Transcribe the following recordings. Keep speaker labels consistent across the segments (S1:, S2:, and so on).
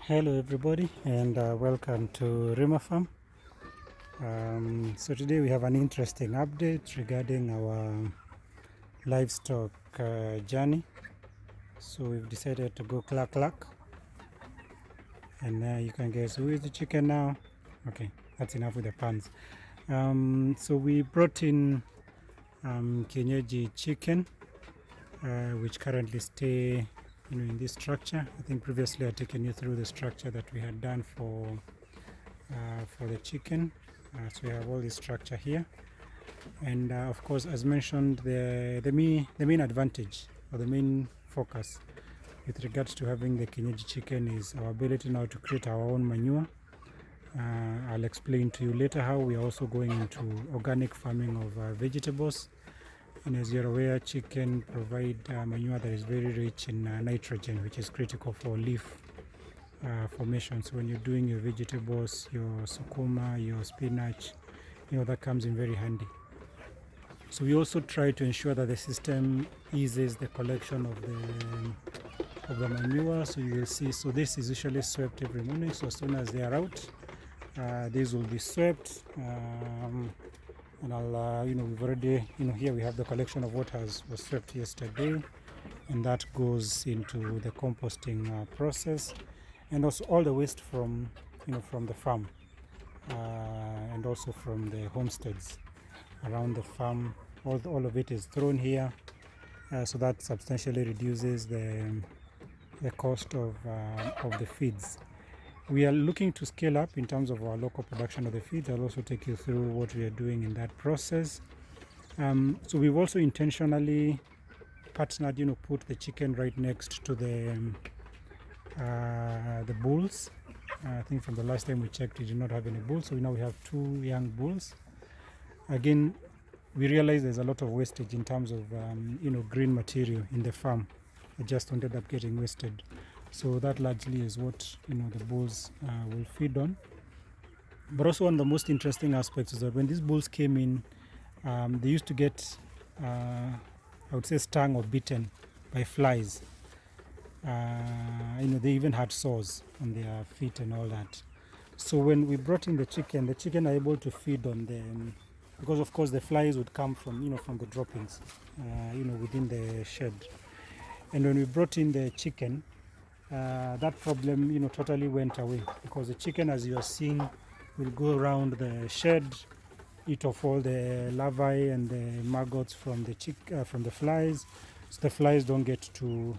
S1: Hello everybody, and welcome to Rima Farm. So today we have an interesting update regarding our livestock journey. So we've decided to go clack clack, and you can guess who is the chicken now. Okay, that's enough with the puns. So we brought in kienyeji chicken, which currently stay in this structure. I think previously I'd taken you through the structure that we had done for the chicken. So we have all this structure here, and of course, as mentioned, the main advantage or the main focus with regards to having the kienyeji chicken is our ability now to create our own manure. I'll explain to you later how we are also going into organic farming of vegetables. And as you're aware, chicken provide manure that is very rich in nitrogen, which is critical for leaf formation. So when you're doing your vegetables, your sukuma, your spinach, that comes in very handy. So we also try to ensure that the system eases the collection of the manure. So you will see, so this is usually swept every morning. So as soon as they are out, these will be swept. And I'll, we've already, here we have the collection of what was swept yesterday, and that goes into the composting process, and also all the waste from, from the farm, and also from the homesteads around the farm. All of it is thrown here, so that substantially reduces the cost of the feeds. We are looking to scale up in terms of our local production of the feed. I'll also take you through what we are doing in that process. So we've also intentionally partnered, put the chicken right next to the bulls. I think from the last time we checked, we did not have any bulls, so now we have 2 young bulls. Again, we realize there's a lot of wastage in terms of green material in the farm. It just ended up getting wasted. So that largely is what the bulls will feed on. But also one of the most interesting aspects is that when these bulls came in, they used to get, I would say, stung or bitten by flies. They even had sores on their feet and all that. So when we brought in the chicken are able to feed on them, because of course the flies would come from from the droppings, within the shed. And when we brought in the chicken, that problem totally went away, because the chicken, as you are seeing, will go around the shed, eat off all the larvae and the maggots from the flies, so the flies don't get to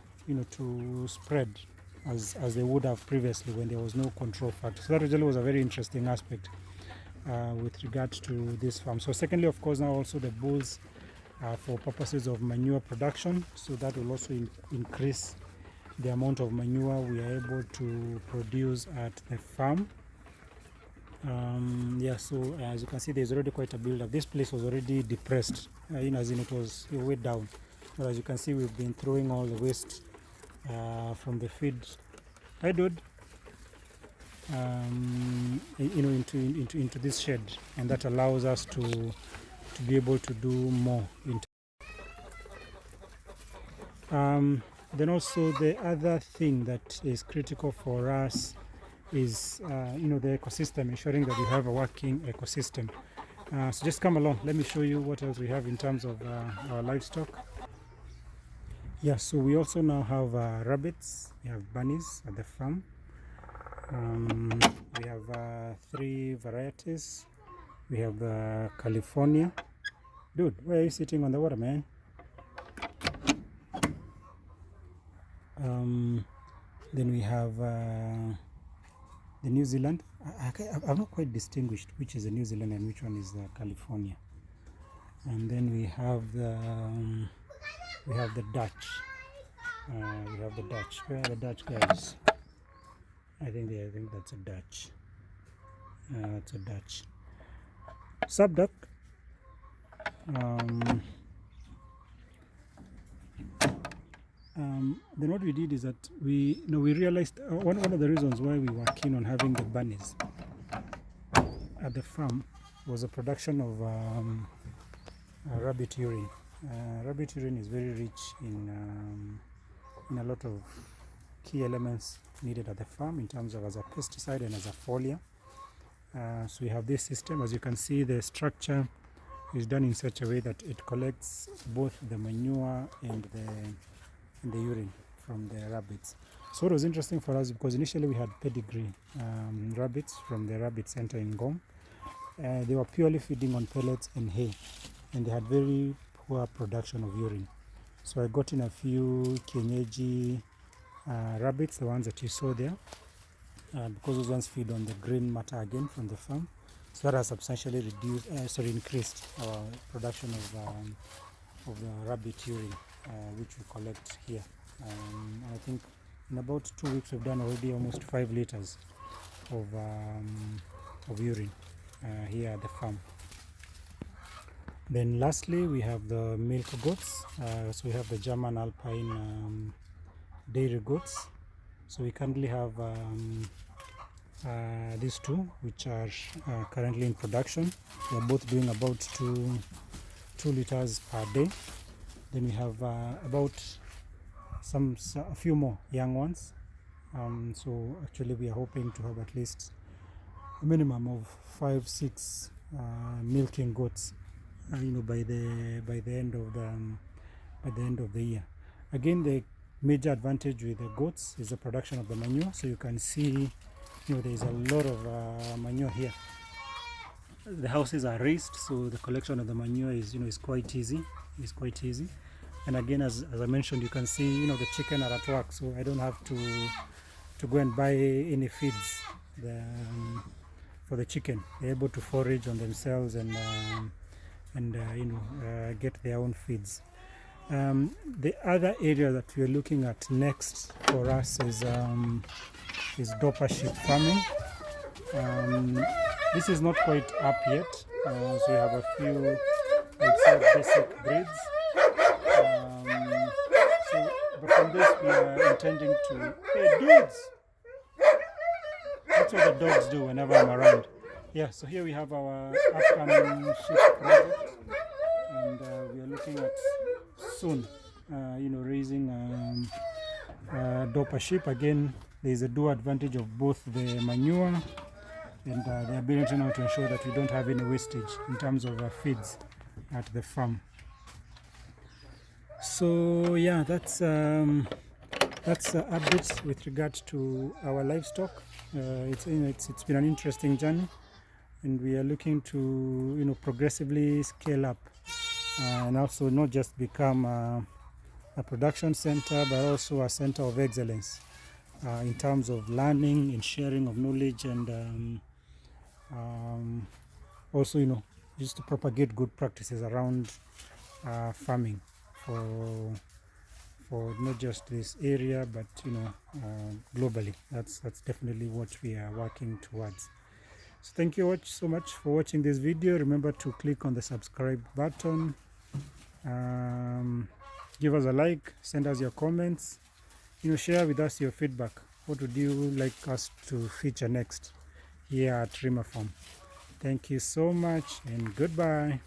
S1: to spread as they would have previously when there was no control factor. So that really was a very interesting aspect with regards to this farm. So secondly, of course, now also the bulls for purposes of manure production, so that will also increase the amount of manure we are able to produce at the farm. So as you can see, there's already quite a build-up. This place was already depressed, as in it was way down. But as you can see, we've been throwing all the waste from the feed. Hi, dude. Into this shed, and that allows us to be able to do more. Then also the other thing that is critical for us is the ecosystem, ensuring that we have a working ecosystem. So just come along, let me show you what else we have in terms of our livestock. Yeah, so we also now have rabbits, we have bunnies at the farm. We have 3 varieties. We have California. Dude, where are you sitting on the water, man? Then we have the New Zealand. I've not quite distinguished which is the New Zealand and which one is the California. And then we have the Dutch. We have the Dutch. Where are the Dutch guys? I think that's a Dutch. That's a Dutch. Sup, duck? Then what we did is that we realized one of the reasons why we were keen on having the bunnies at the farm was the production of rabbit urine. Rabbit urine is very rich in a lot of key elements needed at the farm in terms of as a pesticide and as a foliar. So we have this system. As you can see, the structure is done in such a way that it collects both the manure and the urine from the rabbits. So it was interesting for us because initially we had pedigree rabbits from the rabbit center in Ngong. They were purely feeding on pellets and hay, and they had very poor production of urine. So I got in a few kienyeji rabbits, the ones that you saw there, because those ones feed on the green matter again from the farm. So that has substantially increased our production of the rabbit urine, which we collect here. I think in about 2 weeks we've done already almost 5 liters of urine here at the farm. Then lastly we have the milk goats. So we have the German Alpine dairy goats. So we currently have these two, which are currently in production. They are both doing about 2 liters per day. Then we have about a few more young ones. So actually we are hoping to have at least a minimum of 5-6 milking goats, by the end of the year. Again, the major advantage with the goats is the production of the manure. So you can see, there is a lot of manure here. The houses are raised, so the collection of the manure is quite easy. And again, as I mentioned, you can see the chicken are at work, so I don't have to go and buy any feeds for the chicken. They're able to forage on themselves and get their own feeds. The other area that we're looking at next for us is dopper sheep farming. This is not quite up yet, so we have a few, I'd say, basic breeds. But from this we are intending to... Hey dudes! That's what the dogs do whenever I'm around. Yeah, so here we have our upcoming sheep project, and we are looking at soon, raising dopper sheep. Again, there is a dual advantage of both the manure and the ability now to ensure that we don't have any wastage in terms of feeds at the farm. So yeah, that's updates with regards to our livestock. It's been an interesting journey, and we are looking to progressively scale up, and also not just become a production center, but also a center of excellence in terms of learning and sharing of knowledge, and also just to propagate good practices around farming for not just this area, but globally. That's definitely what we are working towards. So thank you so much for watching this video. Remember to click on the subscribe button, give us a like, send us your comments, share with us your feedback. What would you like us to feature next here at Rima Farm? Thank you so much, and goodbye.